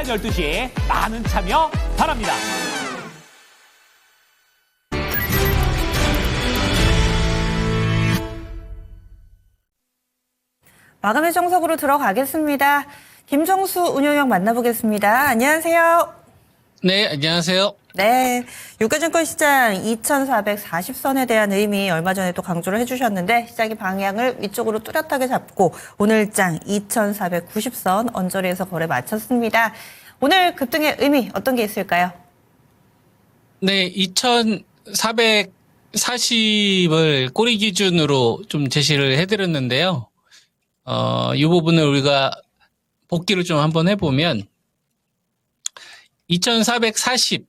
오전 12시에 많은 참여 바랍니다. 마감의 정석으로 들어가겠습니다. 김정수 운용형 만나보겠습니다. 안녕하세요. 네, 안녕하세요. 네, 유가증권 시장 2440선에 대한 의미 얼마 전에 또 강조를 해주셨는데 시장의 방향을 위쪽으로 뚜렷하게 잡고 오늘장 2490선 언저리에서 거래 마쳤습니다. 오늘 급등의 의미 어떤 게 있을까요? 네, 2440을 꼬리 기준으로 좀 제시를 해드렸는데요. 이 부분을 우리가 복기를 좀 한번 해보면 2440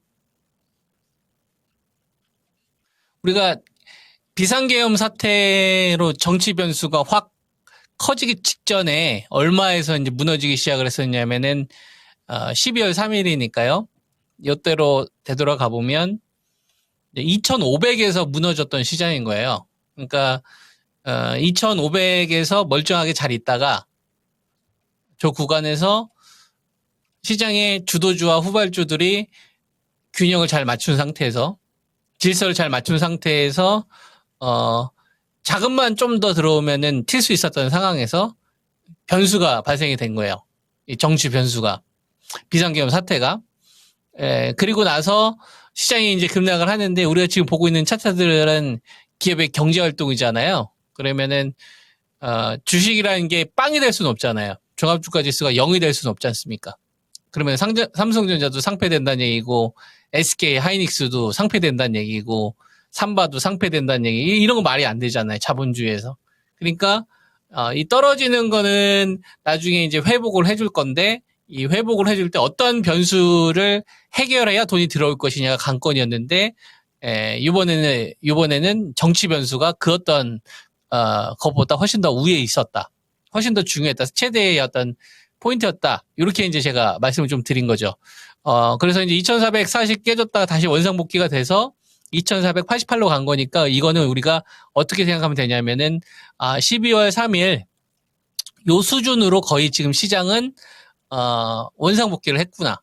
우리가 비상계엄 사태로 정치 변수가 확 커지기 직전에 얼마에서 이제 무너지기 시작을 했었냐면은 12월 3일이니까요. 이때로 되돌아가 보면 2,500에서 무너졌던 시장인 거예요. 그러니까 2,500에서 멀쩡하게 잘 있다가 저 구간에서 시장의 주도주와 후발주들이 균형을 잘 맞춘 상태에서 질서를 잘 맞춘 상태에서 자금만 좀 더 들어오면은 튈 수 있었던 상황에서 변수가 발생이 된 거예요. 이 정치 변수가 비상계엄 사태가 그리고 나서 시장이 이제 급락을 하는데 우리가 지금 보고 있는 차트들은 기업의 경제 활동이잖아요. 그러면은 주식이라는 게 빵이 될 수는 없잖아요. 종합주가 지수가 0이 될 수는 없지 않습니까? 그러면 삼성전자도 상폐된다는 얘기고 SK 하이닉스도 상폐된다는 얘기고 삼바도 상폐된다는 얘기 이런 거 말이 안 되잖아요. 자본주의에서. 그러니까 이 떨어지는 거는 나중에 이제 회복을 해줄 건데 이 회복을 해줄 때 어떤 변수를 해결해야 돈이 들어올 것이냐가 관건이었는데 이번에는 정치 변수가 그 어떤 것보다 훨씬 더 위에 있었다. 훨씬 더 중요했다. 최대의 어떤 포인트였다. 이렇게 이제 제가 말씀을 좀 드린 거죠. 그래서 이제 2440 깨졌다가 다시 원상복귀가 돼서 2488로 간 거니까 이거는 우리가 어떻게 생각하면 되냐면은 12월 3일 요 수준으로 거의 지금 시장은 원상복귀를 했구나.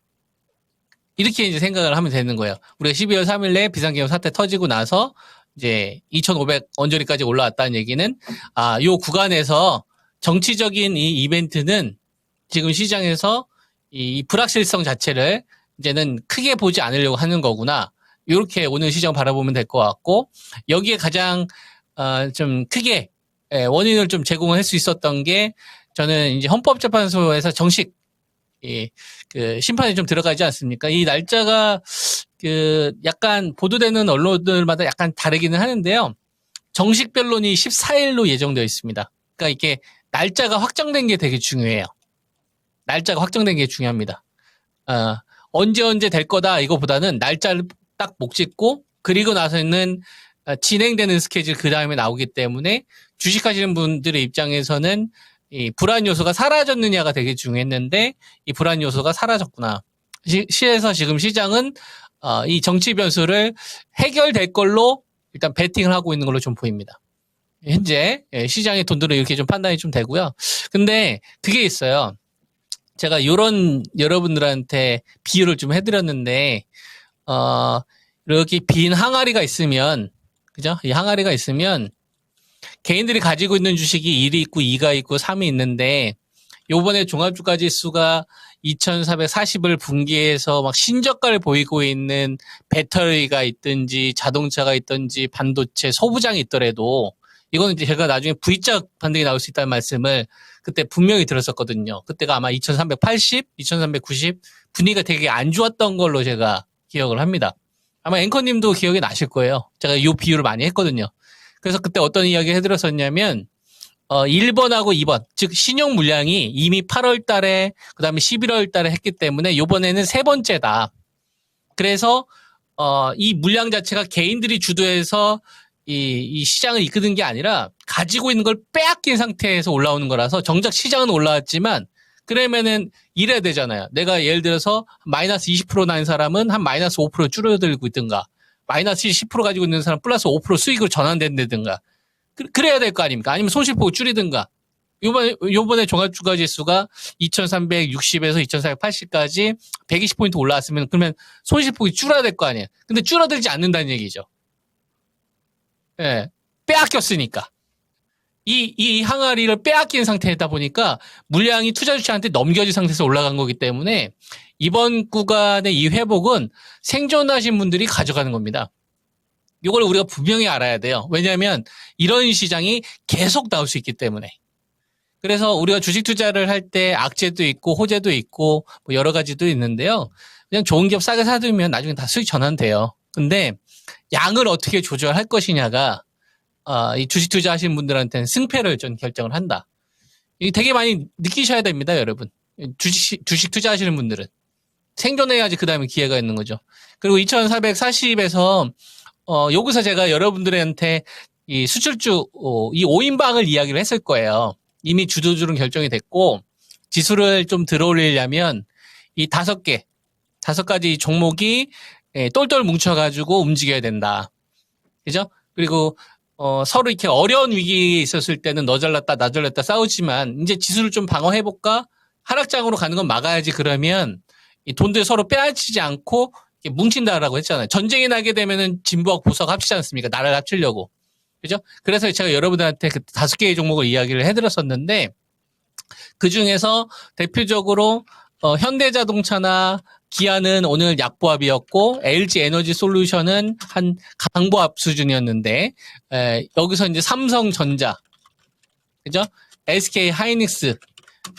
이렇게 이제 생각을 하면 되는 거예요. 우리가 12월 3일에 비상계엄 사태 터지고 나서 이제 2,500 언저리까지 올라왔다는 얘기는 요 구간에서 정치적인 이 이벤트는 지금 시장에서 이 불확실성 자체를 이제는 크게 보지 않으려고 하는 거구나. 이렇게 오늘 시장 바라보면 될 것 같고 여기에 가장 좀 크게 원인을 좀 제공할 수 있었던 게 저는 이제 헌법재판소에서 정식 그 심판이 좀 들어가지 않습니까? 이 날짜가 그 약간 보도되는 언론들마다 약간 다르기는 하는데요. 정식 변론이 14일로 예정되어 있습니다. 그러니까 이게 날짜가 확정된 게 되게 중요해요. 날짜가 확정된 게 중요합니다. 언제 될 거다 이거보다는 날짜를 딱 목 찍고 그리고 나서는 진행되는 스케줄 그 다음에 나오기 때문에 주식하시는 분들의 입장에서는 이 불안 요소가 사라졌느냐가 되게 중요했는데 이 불안 요소가 사라졌구나. 시에서 지금 시장은 이 정치 변수를 해결될 걸로 일단 베팅을 하고 있는 걸로 좀 보입니다. 현재 시장의 돈들은 이렇게 좀 판단이 좀 되고요. 근데 그게 있어요. 제가 이런 여러분들한테 비유를 좀 해드렸는데 이렇게 빈 항아리가 있으면 그죠? 이 항아리가 있으면 개인들이 가지고 있는 주식이 1이 있고 2가 있고 3이 있는데 요번에 종합주가지수가 2440을 분기해서 막 신저가를 보이고 있는 배터리가 있든지 자동차가 있든지 반도체 소부장이 있더라도 이거는 이제 제가 나중에 V자 반등이 나올 수 있다는 말씀을 그때 분명히 들었었거든요. 그때가 아마 2380, 2390 분위기가 되게 안 좋았던 걸로 제가 기억을 합니다. 아마 앵커님도 기억이 나실 거예요. 제가 이 비유를 많이 했거든요. 그래서 그때 어떤 이야기 해드렸었냐면 1번하고 2번 즉 신용 물량이 이미 8월 달에 그다음에 11월 달에 했기 때문에 이번에는 세 번째다. 그래서 이 물량 자체가 개인들이 주도해서 이 시장을 이끄는 게 아니라 가지고 있는 걸 빼앗긴 상태에서 올라오는 거라서 정작 시장은 올라왔지만 그러면은 이래야 되잖아요. 내가 예를 들어서 마이너스 20% 난 사람은 한 마이너스 5% 줄어들고 있든가 마이너스 10% 가지고 있는 사람 플러스 5% 수익으로 전환된다든가 그래야 될 거 아닙니까? 아니면 손실폭을 줄이든가 요번에 종합주가 지수가 2360에서 2480까지 120포인트 올라왔으면 그러면 손실폭이 줄어야 될 거 아니에요. 근데 줄어들지 않는다는 얘기죠. 예. 빼앗겼으니까. 이 항아리를 빼앗긴 상태이다 보니까 물량이 투자 주체한테 넘겨진 상태에서 올라간 거기 때문에 이번 구간의 이 회복은 생존하신 분들이 가져가는 겁니다. 이걸 우리가 분명히 알아야 돼요. 왜냐하면 이런 시장이 계속 나올 수 있기 때문에. 그래서 우리가 주식 투자를 할 때 악재도 있고 호재도 있고 뭐 여러 가지도 있는데요. 그냥 좋은 기업 싸게 사두면 나중에 다 수익 전환돼요. 근데 양을 어떻게 조절할 것이냐가 이 주식 투자하시는 분들한테는 승패를 좀 결정을 한다. 이게 되게 많이 느끼셔야 됩니다, 여러분. 주식 투자하시는 분들은. 생존해야지 그 다음에 기회가 있는 거죠. 그리고 2440에서 여기서 제가 여러분들한테 이 수출주 이 5인방을 이야기를 했을 거예요. 이미 주도주는 결정이 됐고 지수를 좀 들어올리려면 이 5가지 종목이 똘똘 뭉쳐가지고 움직여야 된다. 그죠? 그리고 서로 이렇게 어려운 위기에 있었을 때는 너 잘났다 나 잘났다 싸우지만 이제 지수를 좀 방어해볼까? 하락장으로 가는 건 막아야지. 그러면 이 돈들 서로 빼앗기지 않고 뭉친다라고 했잖아요. 전쟁이 나게 되면은 진보하고 보수하고 합치지 않습니까? 나라를 합치려고. 그죠? 그래서 제가 여러분들한테 그 5개의 종목을 이야기를 해드렸었는데 그 중에서 대표적으로 현대자동차나 기아는 오늘 약보합이었고 LG 에너지 솔루션은 한 강보합 수준이었는데 여기서 이제 삼성전자, 그죠? SK 하이닉스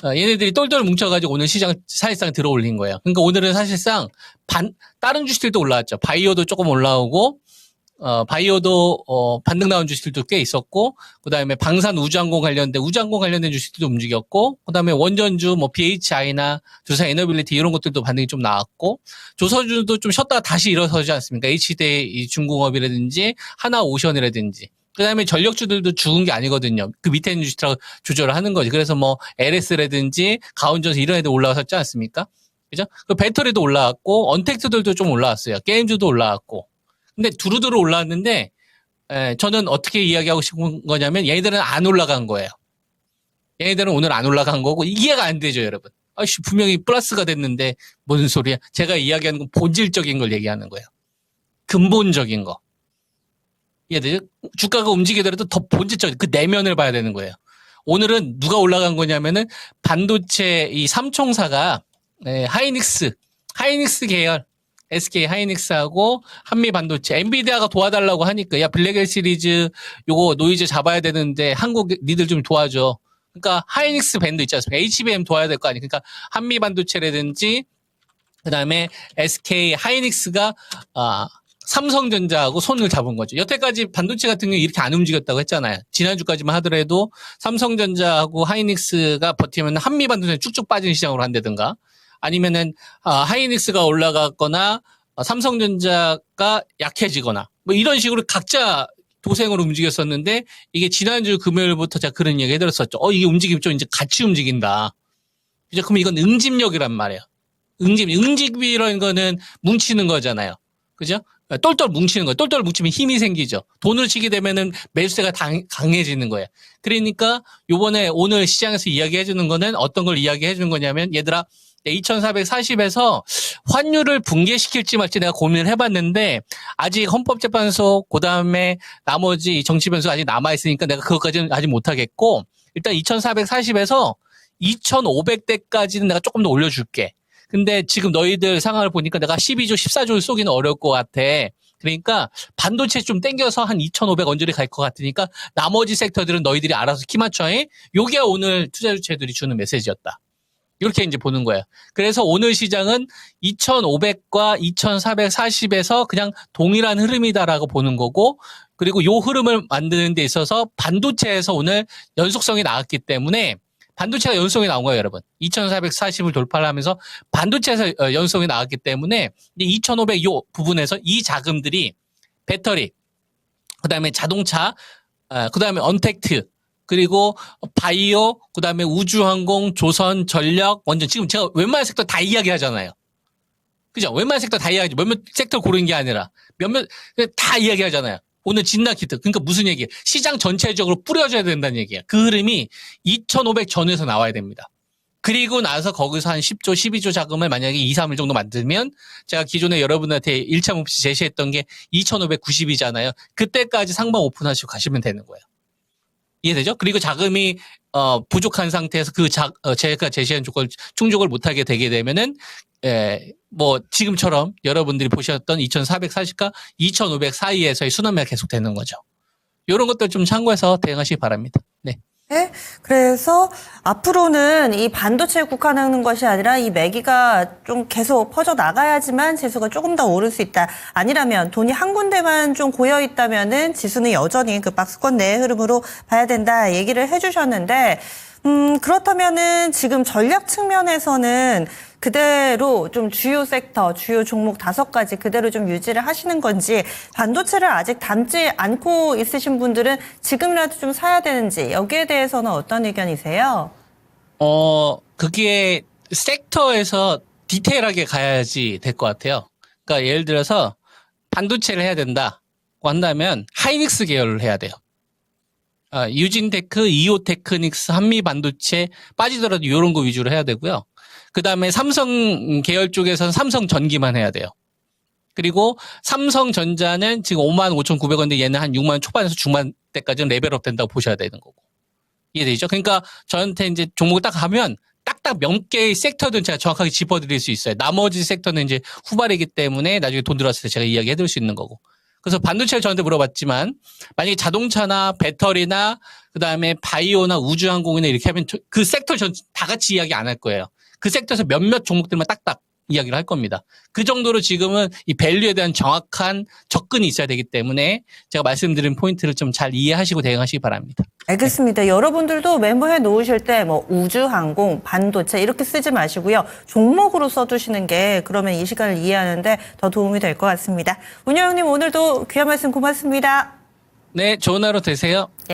얘네들이 똘똘 뭉쳐가지고 오늘 시장 사실상 들어올린 거예요. 그러니까 오늘은 사실상 다른 주식들도 올라왔죠. 바이오도 조금 올라오고 바이오도 반등 나온 주식들도 꽤 있었고, 그 다음에 방산 우주항공 관련된 주식들도 움직였고, 그 다음에 원전주, 뭐, BHI나 두산 에너빌리티 이런 것들도 반등이 좀 나왔고, 조선주도 좀 쉬었다가 다시 일어서지 않습니까? HDI 중공업이라든지, 하나오션이라든지. 그 다음에 전력주들도 죽은 게 아니거든요. 그 밑에 있는 주식들하고 조절을 하는 거지. 그래서 뭐, LS라든지, 가온전선 이런 애들 올라왔었지 않습니까? 그죠? 그 배터리도 올라왔고, 언택트들도 좀 올라왔어요. 게임주도 올라왔고. 근데 두루두루 올라왔는데 저는 어떻게 이야기하고 싶은 거냐면 얘네들은 안 올라간 거예요. 얘네들은 오늘 안 올라간 거고 이해가 안 되죠, 여러분. 아이씨 분명히 플러스가 됐는데 무슨 소리야. 제가 이야기하는 건 본질적인 걸 얘기하는 거예요. 근본적인 거. 얘들 주가가 움직이더라도 더 본질적인 그 내면을 봐야 되는 거예요. 오늘은 누가 올라간 거냐면은 반도체 이 삼총사가 하이닉스 계열 SK 하이닉스하고 한미반도체, 엔비디아가 도와달라고 하니까 야 블랙엘 시리즈 요거 노이즈 잡아야 되는데 한국 니들 좀 도와줘. 그러니까 하이닉스 밴드 있지 않습니까? HBM 도와야 될 거 아니에요. 그러니까 한미반도체라든지 그다음에 SK 하이닉스가 삼성전자하고 손을 잡은 거죠. 여태까지 반도체 같은 경우 이렇게 안 움직였다고 했잖아요. 지난주까지만 하더라도 삼성전자하고 하이닉스가 버티면 한미반도체 쭉쭉 빠지는 시장으로 한다든가 아니면은 하이닉스가 올라갔거나 삼성전자가 약해지거나 뭐 이런 식으로 각자 도생으로 움직였었는데 이게 지난주 금요일부터 제가 그런 얘기 해드렸었죠. 이게 움직임 좀 이제 같이 움직인다. 그죠? 그럼 이건 응집력이란 말이에요. 응집이라는 거는 뭉치는 거잖아요. 그죠? 똘똘 뭉치는 거예요. 똘똘 뭉치면 힘이 생기죠. 돈을 치게 되면은 매수세가 강해지는 거예요. 그러니까 요번에 오늘 시장에서 이야기해 주는 거는 어떤 걸 이야기해 주는 거냐면 얘들아 2440에서 환율을 붕괴시킬지 말지 내가 고민을 해봤는데 아직 헌법재판소 그다음에 나머지 정치 변수가 아직 남아있으니까 내가 그것까지는 아직 못하겠고 일단 2440에서 2500대까지는 내가 조금 더 올려줄게. 근데 지금 너희들 상황을 보니까 내가 12조 14조를 쏘기는 어려울 것 같아. 그러니까 반도체 좀 땡겨서 한 2500 언저리 갈 것 같으니까 나머지 섹터들은 너희들이 알아서 키 맞춰. 요게 오늘 투자 주체들이 주는 메시지였다. 이렇게 이제 보는 거예요. 그래서 오늘 시장은 2500과 2440에서 그냥 동일한 흐름이다라고 보는 거고, 그리고 요 흐름을 만드는 데 있어서 반도체에서 오늘 연속성이 나왔기 때문에 반도체가 연속성이 나온 거예요, 여러분. 2440을 돌파를 하면서 반도체에서 연속성이 나왔기 때문에 2500 요 부분에서 이 자금들이 배터리, 그다음에 자동차, 그다음에 언택트, 그리고 바이오, 그다음에 우주항공, 조선, 전력, 원전. 지금 제가 웬만한 섹터 다 이야기하잖아요. 그죠? 웬만한 섹터 다 이야기하죠. 몇몇 섹터 고른 게 아니라 몇몇 다 이야기하잖아요. 오늘 진나기트. 그러니까 무슨 얘기예요? 시장 전체적으로 뿌려줘야 된다는 얘기예요. 그 흐름이 2,500 전후에서 나와야 됩니다. 그리고 나서 거기서 한 10조, 12조 자금을 만약에 2, 3일 정도 만들면 제가 기존에 여러분한테 1차 목표 제시했던 게 2,590이잖아요. 그때까지 상방 오픈하시고 가시면 되는 거예요. 이해되죠? 그리고 자금이 부족한 상태에서 제가 제시한 조건을 충족을 못하게 되게 되면은 뭐 지금처럼 여러분들이 보셨던 2,440과 2,500 사이에서의 순환매가 계속 되는 거죠. 이런 것들 좀 참고해서 대응하시기 바랍니다. 네. 네, 그래서 앞으로는 이 반도체에 국한하는 것이 아니라 이 매기가 좀 계속 퍼져 나가야지만 지수가 조금 더 오를 수 있다. 아니라면 돈이 한 군데만 좀 고여 있다면은 지수는 여전히 그 박스권 내의 흐름으로 봐야 된다 얘기를 해주셨는데, 그렇다면은 지금 전략 측면에서는 그대로 좀 주요 섹터, 주요 종목 5가지 그대로 좀 유지를 하시는 건지, 반도체를 아직 담지 않고 있으신 분들은 지금이라도 좀 사야 되는지, 여기에 대해서는 어떤 의견이세요? 그게 섹터에서 디테일하게 가야지 될 것 같아요. 그러니까 예를 들어서 반도체를 해야 된다고 한다면 하이닉스 계열을 해야 돼요. 유진테크, 이오테크닉스, 한미반도체 빠지더라도 이런 거 위주로 해야 되고요. 그 다음에 삼성 계열 쪽에서는 삼성전기만 해야 돼요. 그리고 삼성전자는 지금 55,900원인데 얘는 한 6만 초반에서 중반대까지는 레벨업 된다고 보셔야 되는 거고. 이해되죠? 그러니까 저한테 이제 종목을 딱 하면 딱딱 몇 개의 섹터든 제가 정확하게 짚어드릴 수 있어요. 나머지 섹터는 이제 후발이기 때문에 나중에 돈 들어왔을 때 제가 이야기해드릴 수 있는 거고. 그래서 반도체를 저한테 물어봤지만 만약에 자동차나 배터리나 그다음에 바이오나 우주항공이나 이렇게 하면 그 섹터 전 다 같이 이야기 안 할 거예요. 그 섹터에서 몇몇 종목들만 딱딱 이야기를 할 겁니다. 그 정도로 지금은 이 밸류에 대한 정확한 접근이 있어야 되기 때문에 제가 말씀드린 포인트를 좀 잘 이해하시고 대응하시기 바랍니다. 알겠습니다. 네. 여러분들도 메모해 놓으실 때 뭐 우주항공, 반도체 이렇게 쓰지 마시고요. 종목으로 써두시는 게 그러면 이 시간을 이해하는데 더 도움이 될 것 같습니다. 운영님 오늘도 귀한 말씀 고맙습니다. 네, 좋은 하루 되세요.